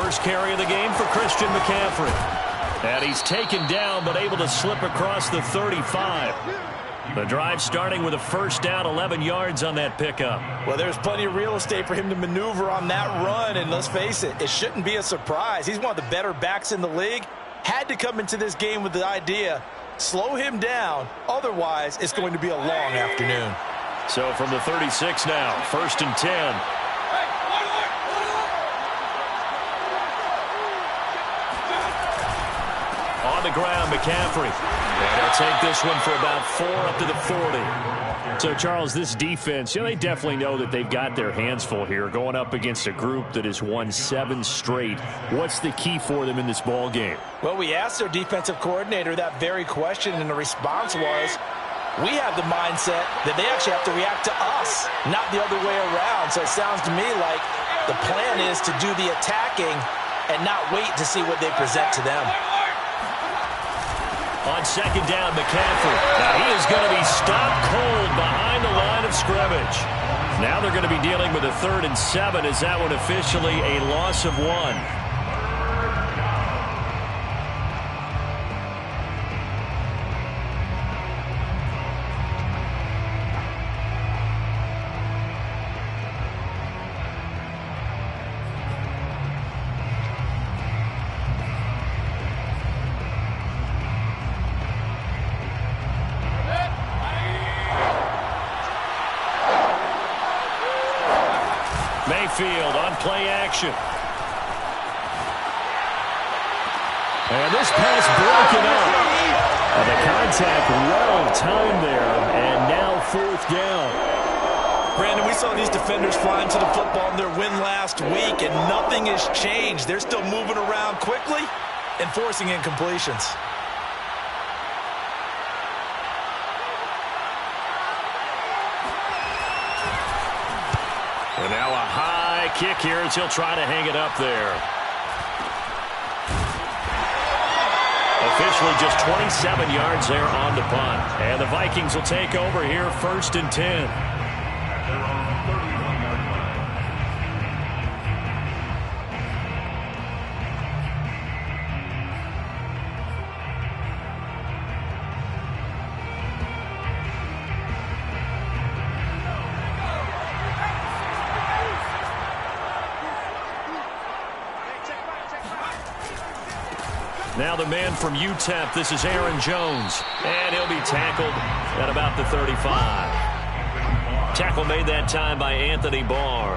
first carry of the game for Christian McCaffrey. And he's taken down but able to slip across the 35. The drive starting with a first down, 11 yards on that pickup. Well, there's plenty of real estate for him to maneuver on that run, and let's face it, it shouldn't be a surprise. He's one of the better backs in the league. Had to come into this game with the idea, slow him down, otherwise it's going to be a long afternoon. So from the 36 now, 1st and 10. On the ground, McCaffrey. And he'll take this one for about 4 up to the 40. So, Charles, this defense, they definitely know that they've got their hands full here, going up against a group that has won 7 straight. What's the key for them in this ball game? Well, we asked their defensive coordinator that very question, and the response was, we have the mindset that they actually have to react to us, not the other way around. So it sounds to me like the plan is to do the attacking and not wait to see what they present to them. On 2nd down, McCaffrey. Now he is going to be stopped cold behind the line of scrimmage. Now they're going to be dealing with a 3rd and 7. Is that one officially a loss of 1? Mayfield on play action. And this pass broken up. The contact well timed there, and now 4th down. Brandon, we saw these defenders flying to the football in their win last week, and nothing has changed. They're still moving around quickly and forcing incompletions. And now a high kick here as he'll try to hang it up there. Officially just 27 yards there on the punt. And the Vikings will take over here, 1st and 10. Now the man from UTEP, this is Aaron Jones. And he'll be tackled at about the 35. Tackle made that time by Anthony Barr.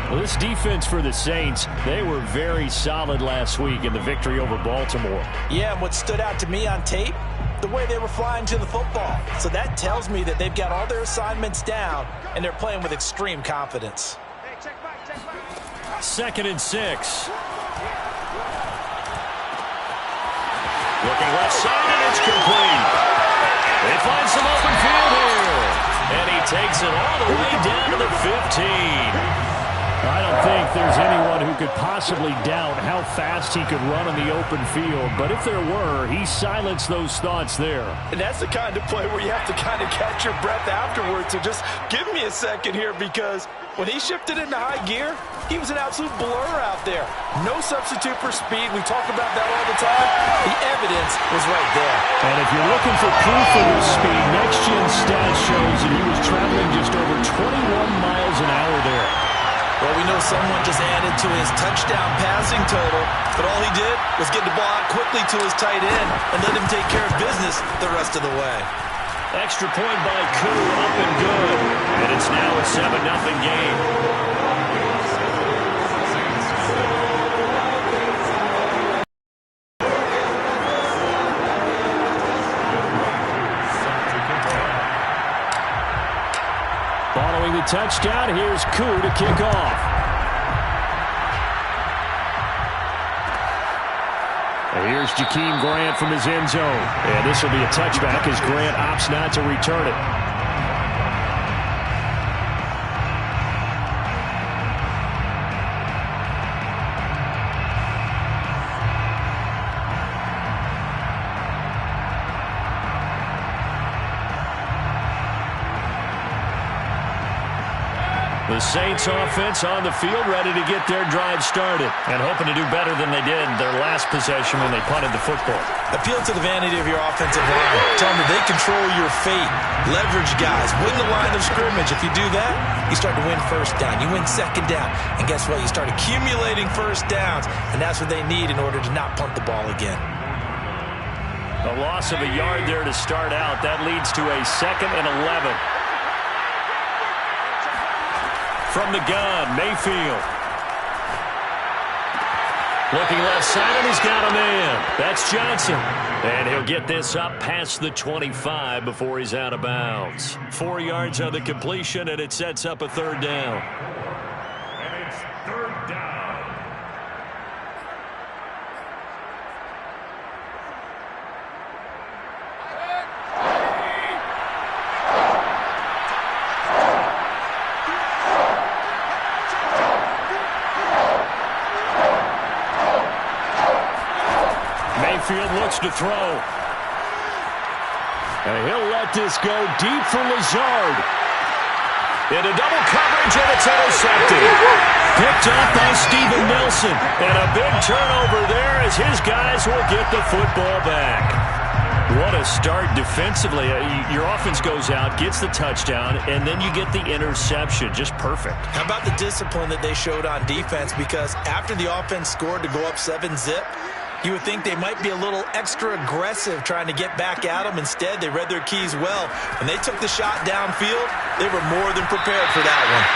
Well, this defense for the Saints, they were very solid last week in the victory over Baltimore. Yeah, and what stood out to me on tape, the way they were flying to the football. So that tells me that they've got all their assignments down, and they're playing with extreme confidence. 2nd and 6. Looking left side, and it's complete. They find some open field here. And he takes it all the way down to the 15. I don't think there's anyone who could possibly doubt how fast he could run on the open field. But if there were, he silenced those thoughts there. And that's the kind of play where you have to kind of catch your breath afterwards. So just give me a second here, because when he shifted into high gear, he was an absolute blur out there. No substitute for speed. We talk about that all the time. The evidence was right there. And if you're looking for proof of his speed, Next Gen Stats shows that he was traveling just over 21 miles an hour there. Well, we know someone just added to his touchdown passing total, but all he did was get the ball out quickly to his tight end and let him take care of business the rest of the way. Extra point by Koo, up and good. And it's now a 7-0 game. Following the touchdown, here's Koo to kick off. And here's Jakeem Grant from his end zone. And this will be a touchback as Grant opts not to return it. The The Saints offense on the field, ready to get their drive started and hoping to do better than they did their last possession when they punted the football. Appeal to the vanity of your offensive line. Tell them that they control your fate. Leverage guys. Win the line of scrimmage. If you do that, you start to win first down. You win second down. And guess what? You start accumulating first downs, and that's what they need in order to not punt the ball again. A loss of a yard there to start out. That leads to a 2nd and 11. From the gun, Mayfield. Looking left side, and he's got a man. That's Johnson. And he'll get this up past the 25 before he's out of bounds. 4 yards on the completion, and it sets up a 3rd down. And it's 3rd down. Mayfield looks to throw. And he'll let this go deep for Lazard. Into double coverage, and it's intercepted. Picked up by Steven Nelson. And a big turnover there as his guys will get the football back. What a start defensively. Your offense goes out, gets the touchdown, and then you get the interception. Just perfect. How about the discipline that they showed on defense? Because after the offense scored to go up 7-zip, you would think they might be a little extra aggressive trying to get back at them. Instead, they read their keys well. When they took the shot downfield, they were more than prepared for that one.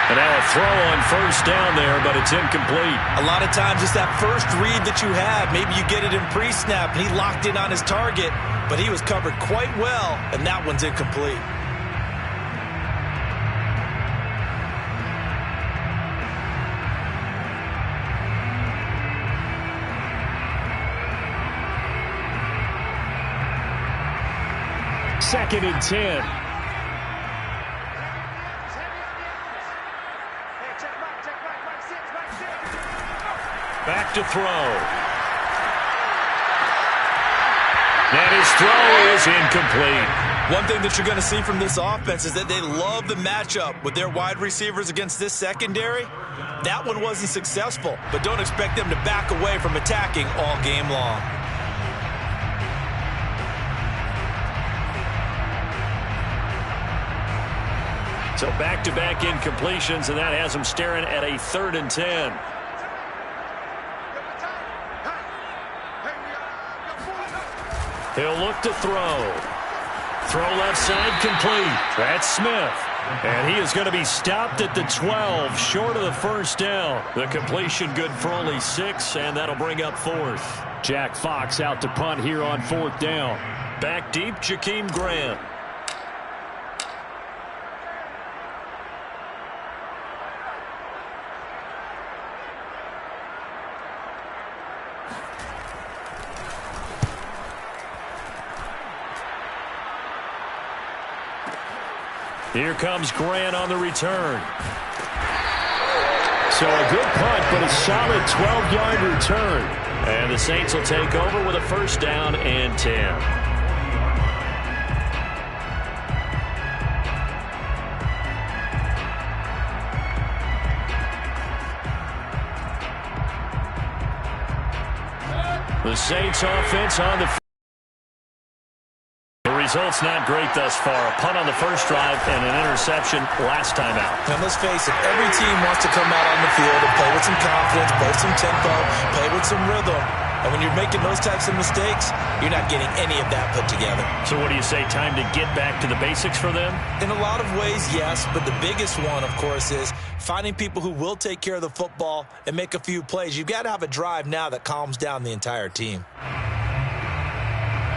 And now a throw on first down there, but it's incomplete. A lot of times it's that first read that you have. Maybe you get it in pre-snap, and he locked in on his target, but he was covered quite well, and that one's incomplete. Second and 10. Back to throw. And his throw is incomplete. One thing that you're going to see from this offense is that they love the matchup with their wide receivers against this secondary. That one wasn't successful, but don't expect them to back away from attacking all game long. So back-to-back incompletions, and that has them staring at a 3rd and 10. He'll look to throw. Throw left side complete. That's Smith. And he is going to be stopped at the 12, short of the first down. The completion good for only 6, and that'll bring up 4th. Jack Fox out to punt here on 4th down. Back deep, Jakeem Grant. Here comes Grant on the return. So a good punt, but a solid 12-yard return. And the Saints will take over with a 1st down and 10. The Saints offense on the field. Results not great thus far. A punt on the first drive and an interception last time out. And let's face it, every team wants to come out on the field and play with some confidence, play with some tempo, play with some rhythm. And when you're making those types of mistakes, you're not getting any of that put together. So what do you say, time to get back to the basics for them? In a lot of ways, yes. But the biggest one, of course, is finding people who will take care of the football and make a few plays. You've got to have a drive now that calms down the entire team.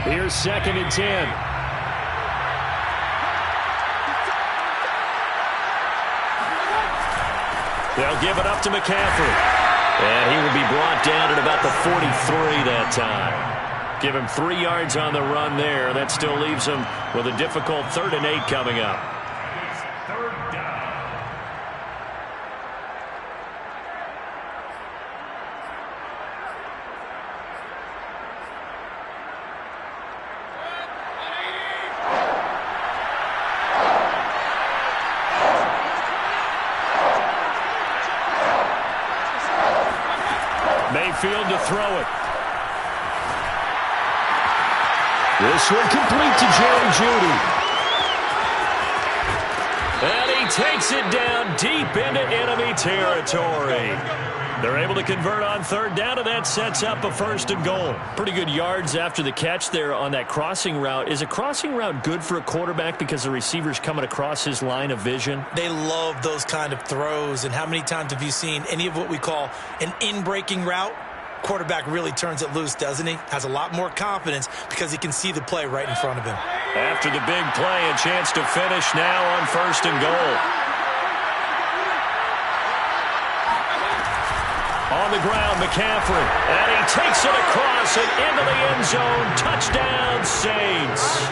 Here's 2nd and 10. They'll give it up to McCaffrey. And he will be brought down at about the 43 that time. Give him 3 yards on the run there. That still leaves him with a difficult 3rd and 8 coming up. It's 3rd down. Mayfield to throw it. This one complete to Jerry Jeudy. And he takes it down deep into enemy territory. They're able to convert on third down, and that sets up a 1st and goal. Pretty good yards after the catch there on that crossing route. Is a crossing route good for a quarterback because the receiver's coming across his line of vision? They love those kind of throws. And how many times have you seen any of what we call an in-breaking route? Quarterback really turns it loose, doesn't he? Has a lot more confidence because he can see the play right in front of him. After the big play, a chance to finish now on 1st and goal. On the ground, McCaffrey. And he takes it across and into the end zone. Touchdown, Saints.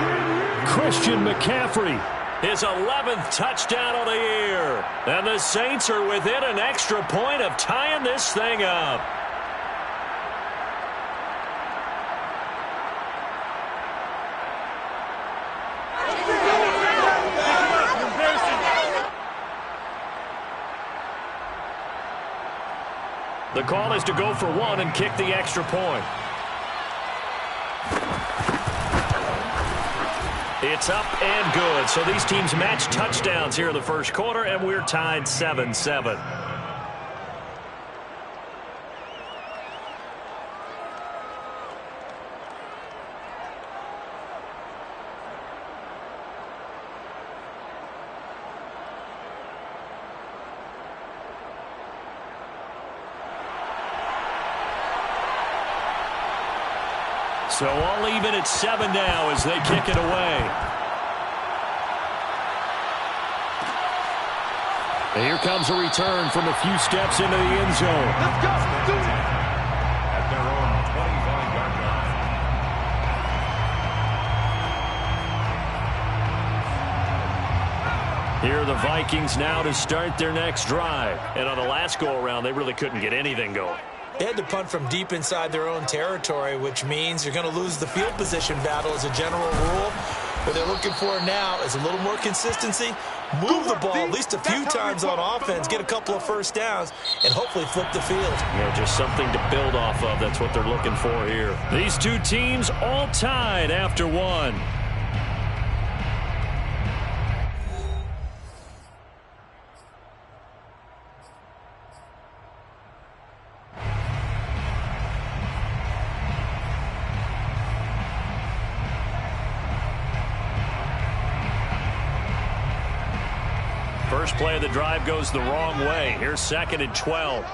Christian McCaffrey. His 11th touchdown of the year. And the Saints are within an extra point of tying this thing up. The call is to go for one and kick the extra point. It's up and good. So these teams match touchdowns here in the first quarter, and we're tied 7-7. So all even at 7 now as they kick it away. And here comes a return from a few steps into the end zone. Let's go. Do it. At their own 25-yard line. Here are the Vikings now to start their next drive. And on the last go-around, they really couldn't get anything going. They had to punt from deep inside their own territory, which means you're going to lose the field position battle as a general rule. What they're looking for now is a little more consistency, move the ball at least a few times on offense, get a couple of first downs, and hopefully flip the field. Just something to build off of. That's what they're looking for here. These two teams all tied after one. First play of the drive goes the wrong way. Here's 2nd and 12.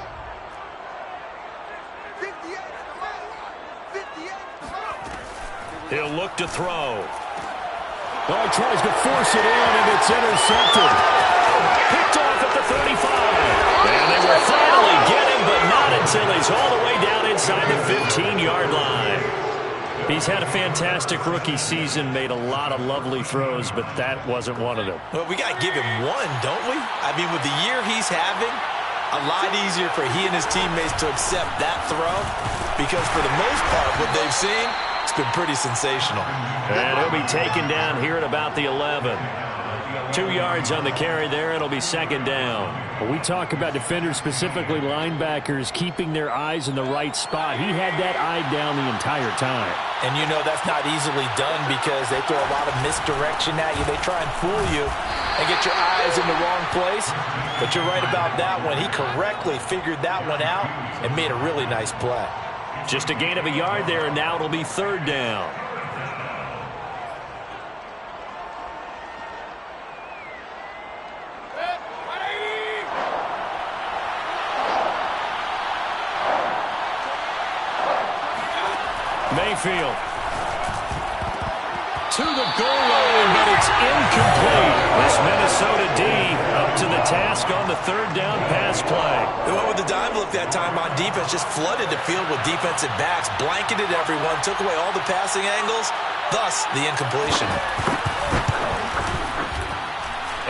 He'll look to throw. Oh, he tries to force it in, and it's intercepted. Picked off at the 35. And they will finally get him, but not until he's all the way down inside the 15-yard line. He's had a fantastic rookie season, made a lot of lovely throws, but that wasn't one of them. Well, we got to give him one, don't we? I mean, with the year he's having, a lot easier for he and his teammates to accept that throw because for the most part, what they've seen, it's been pretty sensational. And he'll be taken down here at about the 11. 2 yards on the carry there. It'll be 2nd down. When we talk about defenders, specifically linebackers, keeping their eyes in the right spot. He had that eye down the entire time. And you know that's not easily done because they throw a lot of misdirection at you. They try and fool you and get your eyes in the wrong place. But you're right about that one. He correctly figured that one out and made a really nice play. Just a gain of a yard there, and now it'll be 3rd down. Mayfield to the goal line, but it's incomplete. This Minnesota D up to the task on the 3rd down pass play. They went with the dime look that time on defense, just flooded the field with defensive backs, blanketed everyone, took away all the passing angles, thus the incompletion.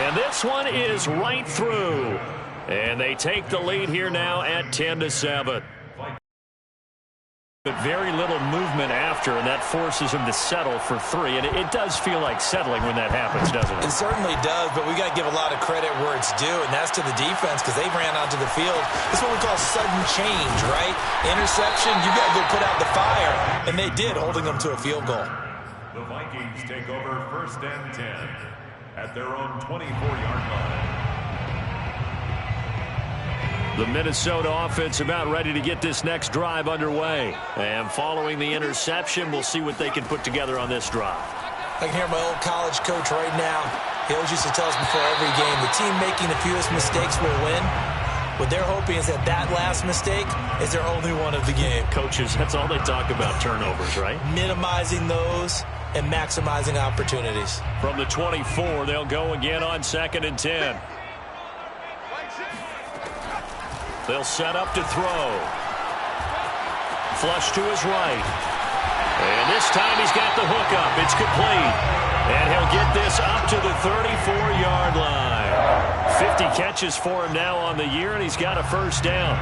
And this one is right through. And they take the lead here now at 10-7. But very little movement after, and that forces him to settle for three. And it does feel like settling when that happens, doesn't it? It certainly does, but we got to give a lot of credit where it's due, and that's to the defense because they ran onto the field. It's what we call sudden change, right? Interception, you got to go put out the fire, and they did, holding them to a field goal. The Vikings take over 1st and 10 at their own 24-yard line. The Minnesota offense about ready to get this next drive underway. And following the interception, we'll see what they can put together on this drive. I can hear my old college coach right now. He always used to tell us before every game, the team making the fewest mistakes will win. What they're hoping is that last mistake is their only one of the game. Coaches, that's all they talk about, turnovers, right? Minimizing those and maximizing opportunities. From the 24, they'll go again on 2nd and 10. They'll set up to throw. Flush to his right. And this time he's got the hook up. It's complete. And he'll get this up to the 34-yard line. 50 catches for him now on the year, and he's got a first down.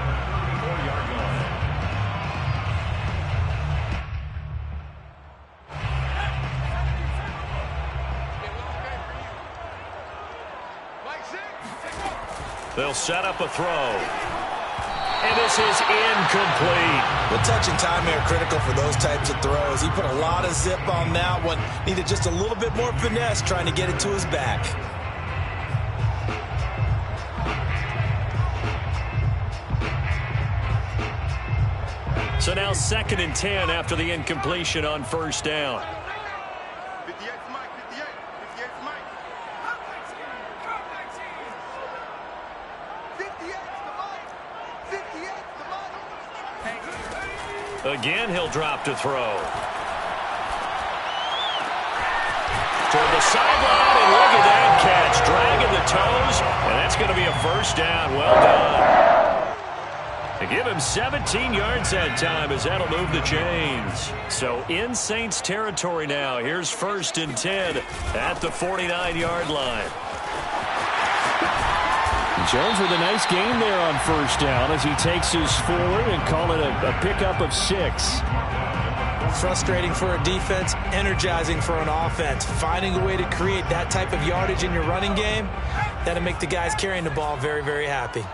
They'll set up a throw. And this is incomplete. The touch and timing are critical for those types of throws. He put a lot of zip on that one. Needed just a little bit more finesse trying to get it to his back. So now 2nd and 10 after the incompletion on first down. Again, he'll drop to throw. Toward the sideline, and look at that catch. Dragging the toes, and that's going to be a first down. Well done. They give him 17 yards that time as that'll move the chains. So in Saints territory now. Here's 1st and 10 at the 49-yard line. Jones with a nice gain there on first down as he takes us forward and call it a pickup of 6. Frustrating for a defense, energizing for an offense. Finding a way to create that type of yardage in your running game, that'll make the guys carrying the ball very, very happy.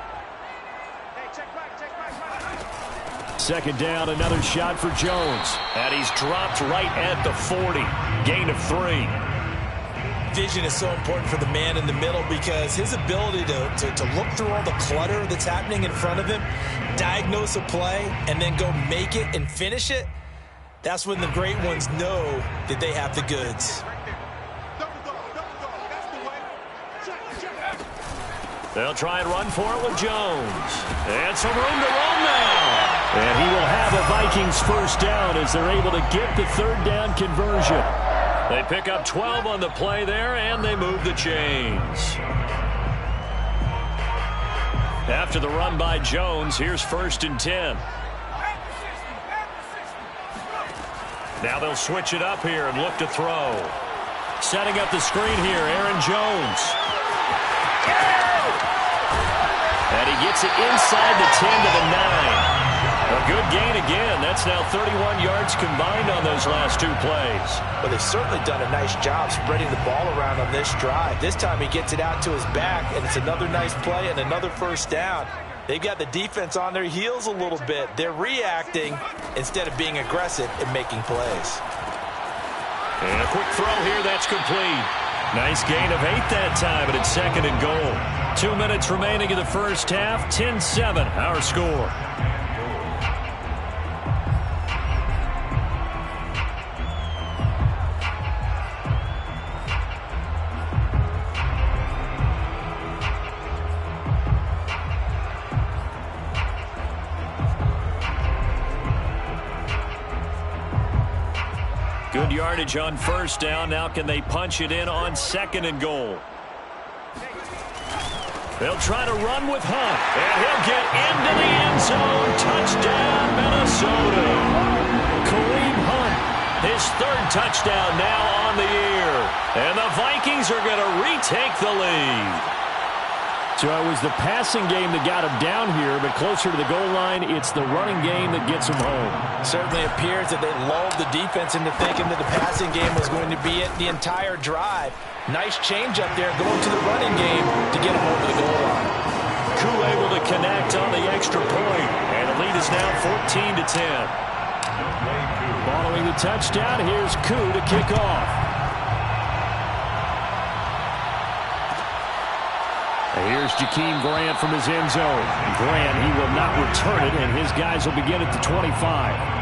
2nd down, another shot for Jones. And he's dropped right at the 40. Gain of 3. Vision is so important for the man in the middle because his ability to look through all the clutter that's happening in front of him, diagnose a play, and then go make it and finish it, that's when the great ones know that they have the goods. They'll try and run for it with Jones. And some room to run now. And he will have a Vikings first down as they're able to get the 3rd down conversion. They pick up 12 on the play there, and they move the chains. After the run by Jones, here's 1st and 10. Now they'll switch it up here and look to throw. Setting up the screen here, Aaron Jones. And he gets it inside the 10 to the 9. A good gain again. That's now 31 yards combined on those last 2 plays. Well, they've certainly done a nice job spreading the ball around on this drive. This time he gets it out to his back, and it's another nice play and another first down. They've got the defense on their heels a little bit. They're reacting instead of being aggressive and making plays. And a quick throw here. That's complete. Nice gain of 8 that time, and it's 2nd and goal. 2 minutes remaining in the first half. 10-7, our score. Good yardage on first down. Now can they punch it in on 2nd and goal? They'll try to run with Hunt, and he'll get into the end zone. Touchdown, Minnesota. Kareem Hunt, his 3rd touchdown now on the year. And the Vikings are going to retake the lead. So it was the passing game that got him down here, but closer to the goal line, it's the running game that gets him home. Certainly appears that they lulled the defense into thinking that the passing game was going to be it the entire drive. Nice change up there going to the running game to get him over the goal line. Koo able to connect on the extra point, and the lead is now 14-10. Following the touchdown, here's Koo to kick off. Here's Jakeem Grant from his end zone. Grant, he will not return it, and his guys will begin at the 25.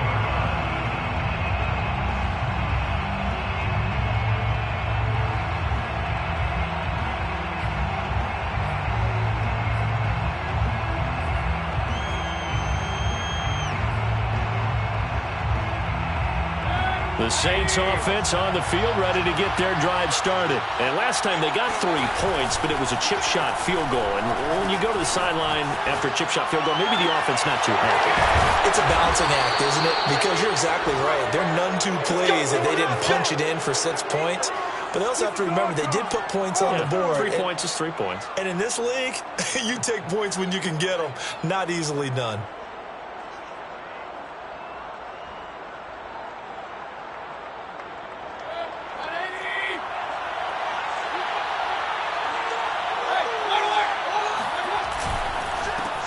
The Saints offense on the field ready to get their drive started. And last time they got 3 points, but it was a chip shot field goal. And when you go to the sideline after a chip shot field goal, maybe the offense not too happy. It's a balancing act, isn't it? Because you're exactly right. There are none two plays that they didn't punch it in for 6 points. But they also have to remember they did put points on the board. 3 points is 3 points. And in this league, you take points when you can get them. Not easily done.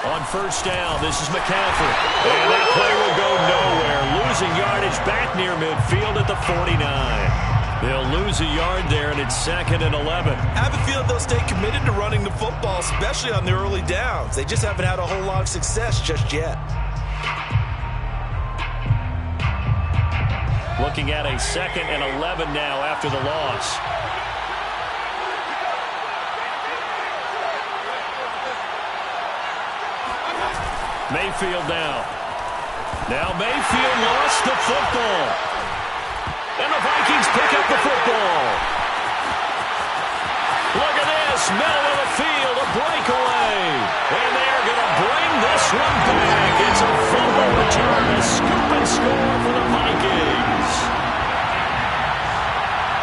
On first down, this is McCaffrey. And that play will go nowhere. Losing yardage back near midfield at the 49. They'll lose a yard there, and it's 2nd and 11. I have a feeling they'll stay committed to running the football, especially on the early downs. They just haven't had a whole lot of success just yet. Looking at a 2nd and 11 now after the loss. Mayfield now. Now Mayfield lost the football. And the Vikings pick up the football. Look at this. Middle of the field, a breakaway. And they're going to bring this one back. It's a fumble return, a scoop and score for the Vikings.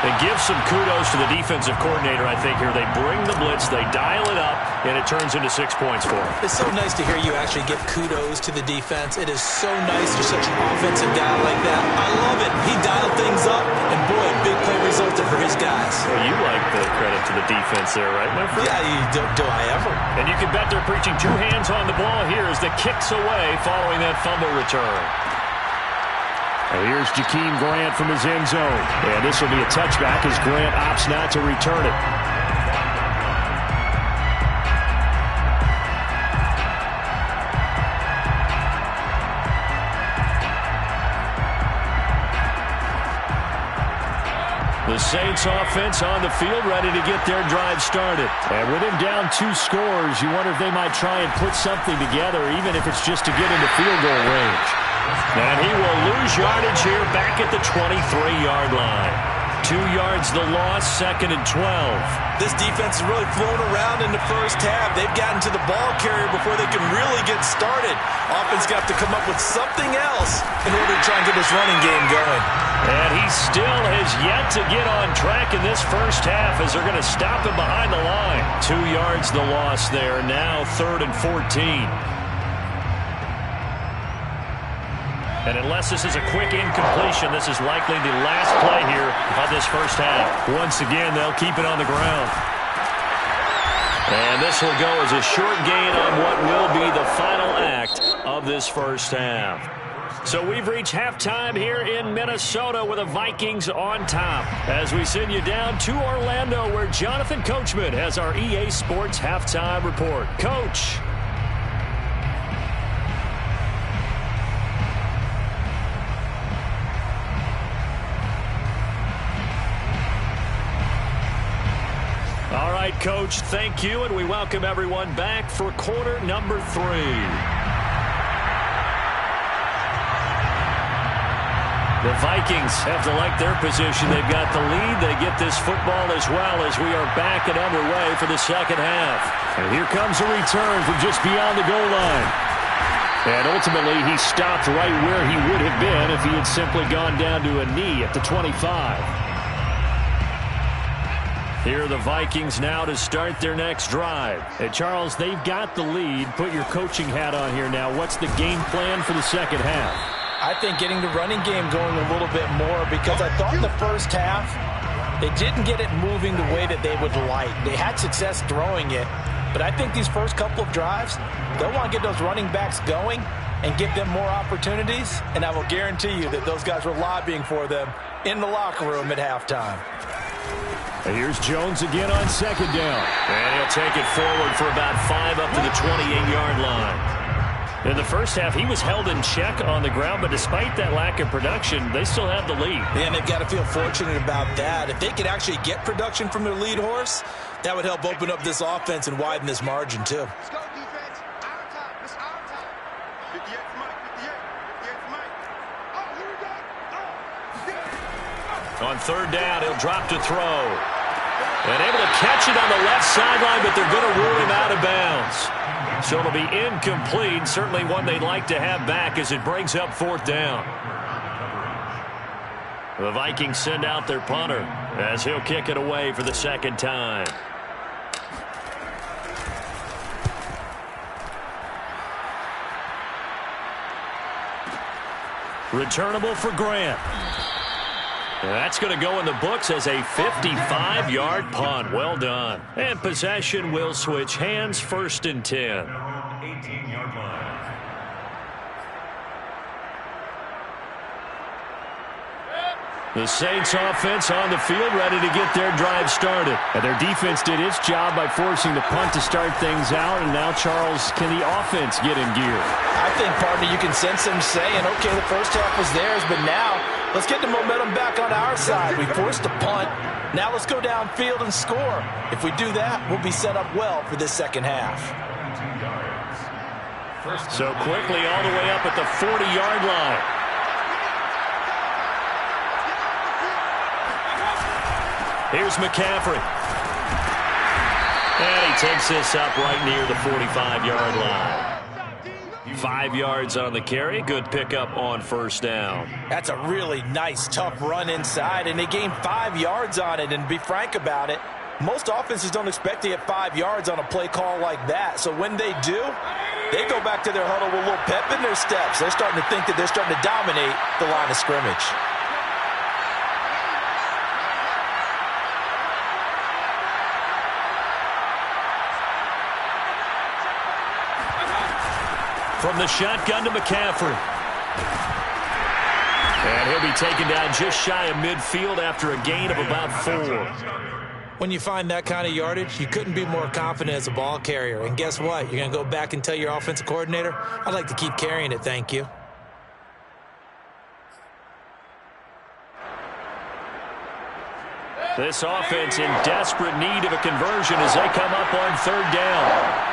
They give some kudos to the defensive coordinator, I think, here. They bring the blitz, they dial it up, and it turns into 6 points for them. It's so nice to hear you actually give kudos to the defense. It is so nice for such an offensive guy like that. I love it. He dialed things up, and boy, big play resulted for his guys. Well, you like the credit to the defense there, right, my friend? Yeah, do I ever. And you can bet they're preaching 2 hands on the ball here as the kick's away following that fumble return. Here's Jakeem Grant from his end zone. And this will be a touchback as Grant opts not to return it. The Saints offense on the field ready to get their drive started. And with him down 2 scores, you wonder if they might try and put something together, even if it's just to get into field goal range. And he will lose yardage here back at the 23-yard line. 2 yards the loss, 2nd and 12. This defense is really flown around in the first half. They've gotten to the ball carrier before they can really get started. Offense got to come up with something else in order to try and get this running game going. And he still has yet to get on track in this first half as they're going to stop him behind the line. 2 yards the loss there, now 3rd and 14. And unless this is a quick incompletion, this is likely the last play here of this first half. Once again, they'll keep it on the ground. And this will go as a short gain on what will be the final act of this first half. So we've reached halftime here in Minnesota with the Vikings on top. As we send you down to Orlando where Jonathan Coachman has our EA Sports halftime report. Coach. All right, Coach, thank you, and we welcome everyone back for quarter number 3. The Vikings have to like their position. They've got the lead. They get this football as well as we are back and underway for the second half. And here comes a return from just beyond the goal line. And ultimately, he stopped right where he would have been if he had simply gone down to a knee at the 25. Here are the Vikings now to start their next drive. Hey, Charles, they've got the lead. Put your coaching hat on here now. What's the game plan for the second half? I think getting the running game going a little bit more, because I thought in the first half they didn't get it moving the way that they would like. They had success throwing it, but I think these first couple of drives, they'll want to get those running backs going and give them more opportunities, and I will guarantee you that those guys were lobbying for them in the locker room at halftime. And here's Jones again on second down. And he'll take it forward for about 5 up to the 28-yard line. In the first half, he was held in check on the ground, but despite that lack of production, they still have the lead. And they've got to feel fortunate about that. If they could actually get production from their lead horse, that would help open up this offense and widen this margin too. Let's go, defense. Our time. It's our time. 58 for Mike. 58 for Mike. Oh, here we go. On third down, he'll drop to throw. And able to catch it on the left sideline, but they're going to rule him out of bounds. So it'll be incomplete. Certainly one they'd like to have back as it brings up fourth down. The Vikings send out their punter as he'll kick it away for the second time. Returnable for Grant. That's going to go in the books as a 55-yard punt. Well done. And possession will switch hands, 1st and 10. 18-yard line. The Saints offense on the field, ready to get their drive started. And their defense did its job by forcing the punt to start things out. And now, Charles, can the offense get in gear? I think, partner, you can sense them saying, okay, the first half was theirs, but now let's get the momentum back on our side. We forced a punt. Now let's go downfield and score. If we do that, we'll be set up well for this second half. So quickly all the way up at the 40-yard line. Here's McCaffrey. And he takes this up right near the 45-yard line. 5 yards on the carry. Good pickup on first down. That's a really nice, tough run inside, and they gained 5 yards on it. And to be frank about it, most offenses don't expect to get 5 yards on a play call like that. So when they do, they go back to their huddle with a little pep in their steps. They're starting to think that they're starting to dominate the line of scrimmage. From the shotgun to McCaffrey. And he'll be taken down just shy of midfield after a gain of about 4. When you find that kind of yardage, you couldn't be more confident as a ball carrier. And guess what? You're going to go back and tell your offensive coordinator, I'd like to keep carrying it, thank you. This offense in desperate need of a conversion as they come up on third down.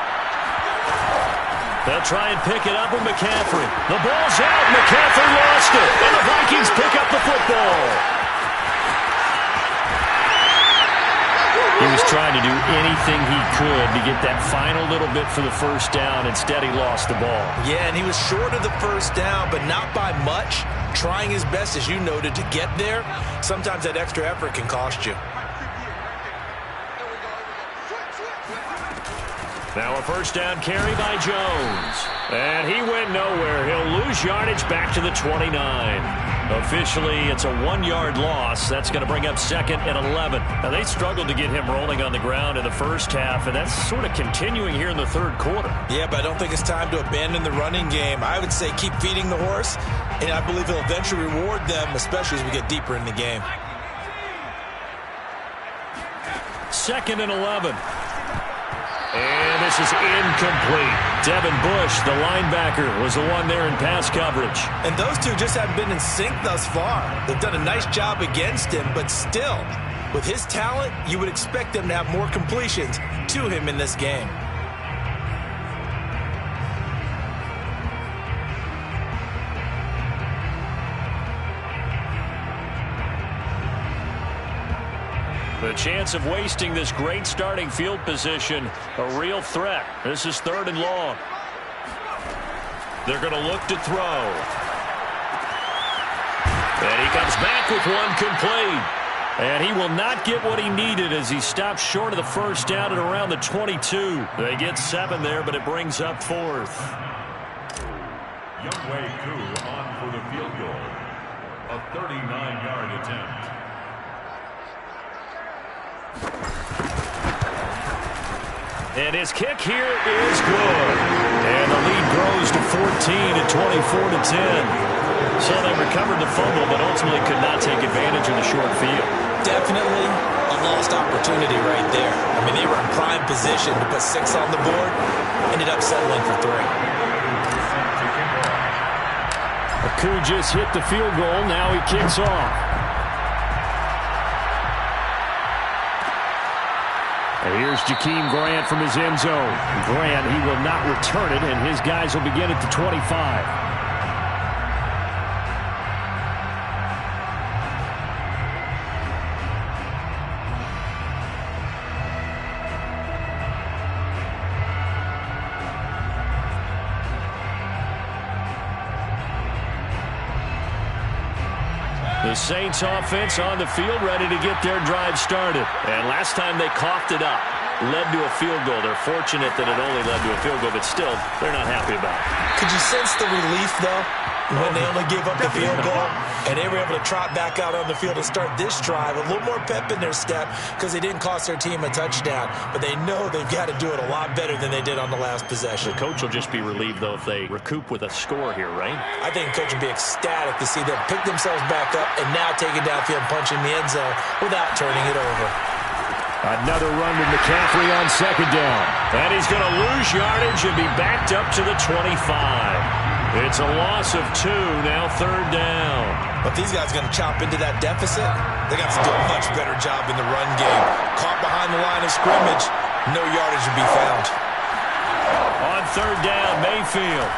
They'll try and pick it up with McCaffrey. The ball's out. McCaffrey lost it. And the Vikings pick up the football. He was trying to do anything he could to get that final little bit for the first down. Instead, he lost the ball. Yeah, and he was short of the first down, but not by much. Trying his best, as you noted, to get there. Sometimes that extra effort can cost you. Now a first down carry by Jones. And he went nowhere. He'll lose yardage back to the 29. Officially, it's a 1-yard loss. That's going to bring up 2nd and 11. Now, they struggled to get him rolling on the ground in the first half, and that's sort of continuing here in the third quarter. Yeah, but I don't think it's time to abandon the running game. I would say keep feeding the horse, and I believe he'll eventually reward them, especially as we get deeper in the game. 2nd and 11. And this is incomplete. Devin Bush, the linebacker, was the one there in pass coverage. And those two just haven't been in sync thus far. They've done a nice job against him, but still, with his talent, you would expect them to have more completions to him in this game. The chance of wasting this great starting field position, a real threat. This is 3rd and long. They're going to look to throw. And he comes back with one complete. And he will not get what he needed as he stops short of the first down at around the 22. They get 7 there, but it brings up 4th. Youngwei Koo on for the field goal. A 39-yard attempt. And his kick here is good. And the lead grows to 14 at 24-10. So they recovered the fumble, but ultimately could not take advantage of the short field. Definitely a lost opportunity right there. I mean, they were in prime position to put 6 on the board. Ended up settling for 3. Koo just hit the field goal. Now he kicks off. And here's Jakeem Grant from his end zone. Grant, he will not return it, and his guys will begin at the 25. The Saints offense on the field ready to get their drive started. And last time they coughed it up, led to a field goal. They're fortunate that it only led to a field goal, but still, they're not happy about it. Could you sense the relief, though, when they only gave up the field goal? And they were able to trot back out on the field and start this drive. A little more pep in their step because they didn't cost their team a touchdown. But they know they've got to do it a lot better than they did on the last possession. The coach will just be relieved, though, if they recoup with a score here, right? I think the coach would be ecstatic to see them pick themselves back up and now take it downfield, punching the end zone without turning it over. Another run with McCaffrey on second down. And he's going to lose yardage and be backed up to the 25. It's a loss of 2, now 3rd down. But these guys are going to chop into that deficit. They got to do a much better job in the run game. Caught behind the line of scrimmage, no yardage to be found. On 3rd down, Mayfield.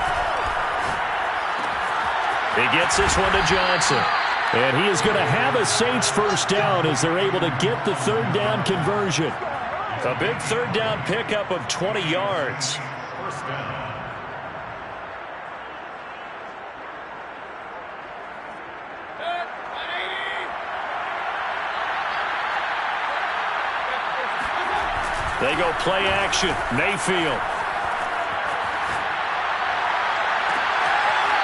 He gets this one to Johnson. And he is going to have a Saints first down as they're able to get the 3rd down conversion. A big 3rd down pickup of 20 yards. First down. They go play action. Mayfield.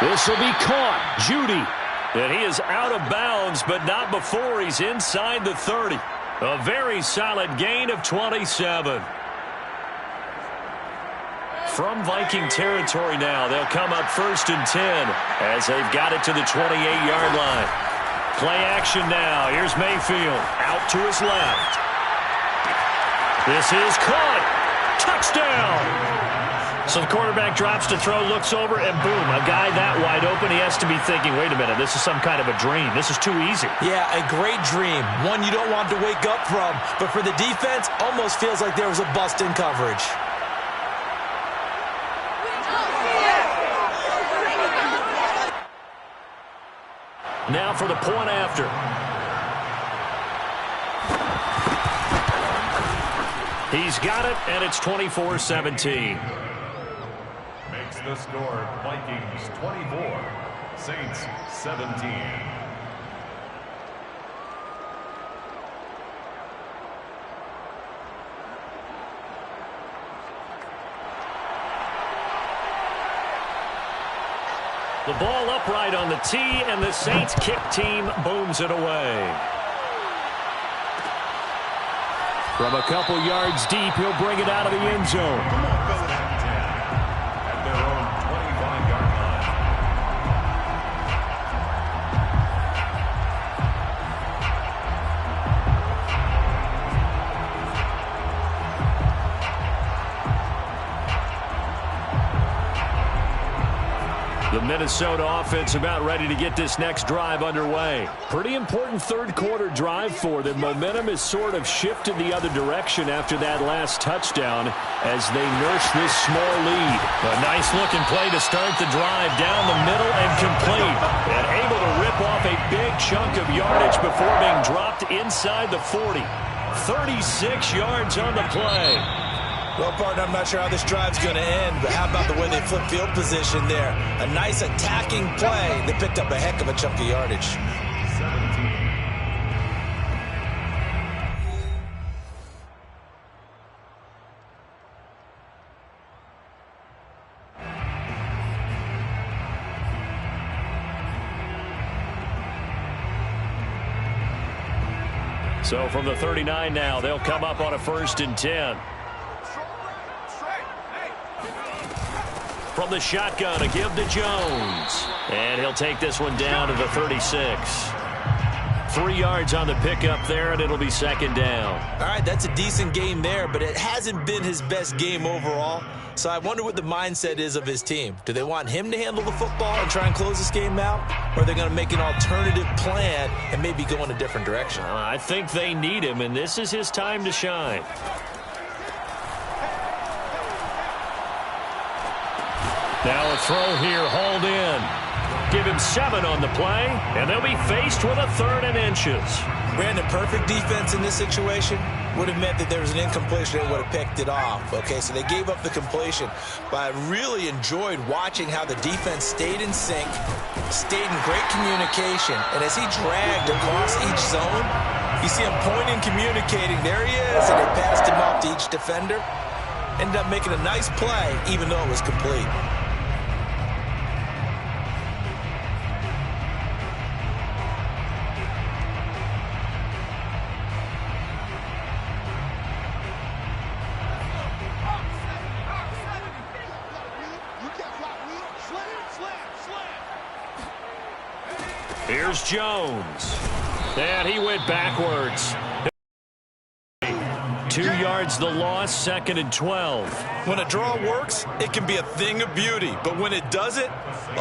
This will be caught. Judy. And he is out of bounds, but not before he's inside the 30. A very solid gain of 27. From Viking territory now, they'll come up 1st and 10 as they've got it to the 28-yard line. Play action now. Here's Mayfield out to his left. This is caught. Touchdown. So the quarterback drops to throw, looks over, and boom, a guy that wide open. He has to be thinking, wait a minute, this is some kind of a dream. This is too easy. Yeah, a great dream. One you don't want to wake up from. But for the defense, almost feels like there was a bust in coverage. Now for the point after. He's got it, and it's 24-17. Makes the score Vikings 24, Saints 17. The ball upright on the tee, and the Saints kick team booms it away. From a couple yards deep, he'll bring it out of the end zone. At their own 25-yard line. The Minnesota offense about ready to get this next drive underway. Pretty important third quarter drive for them. Momentum has sort of shifted the other direction after that last touchdown as they nurse this small lead. A nice looking play to start the drive down the middle and complete. And able to rip off a big chunk of yardage before being dropped inside the 40. 36 yards on the play. Well, partner, I'm not sure how this drive's going to end, but how about the way they flip field position there? A nice attacking play that picked up a heck of a chunk of yardage. 17. So from the 39 now, they'll come up on a 1st and 10. From the shotgun, a give to Jones. And he'll take this one down to the 36. 3 yards on the pickup there, and it'll be 2nd down. All right, that's a decent game there, but it hasn't been his best game overall. So I wonder what the mindset is of his team. Do they want him to handle the football and try and close this game out? Or are they going to make an alternative plan and maybe go in a different direction? I think they need him, and this is his time to shine. Now a throw here, hauled in. Give him 7 on the play, and they'll be faced with a 3rd and inches. Brandon, perfect defense in this situation would have meant that there was an incompletion. They would have picked it off. Okay, so they gave up the completion. But I really enjoyed watching how the defense stayed in sync, stayed in great communication. And as he dragged across each zone, you see him pointing, communicating. There he is, and they passed him off to each defender. Ended up making a nice play, even though it was complete. Here's Jones. And he went backwards. 2 yards the loss, 2nd and 12. When a draw works, it can be a thing of beauty. But when it doesn't,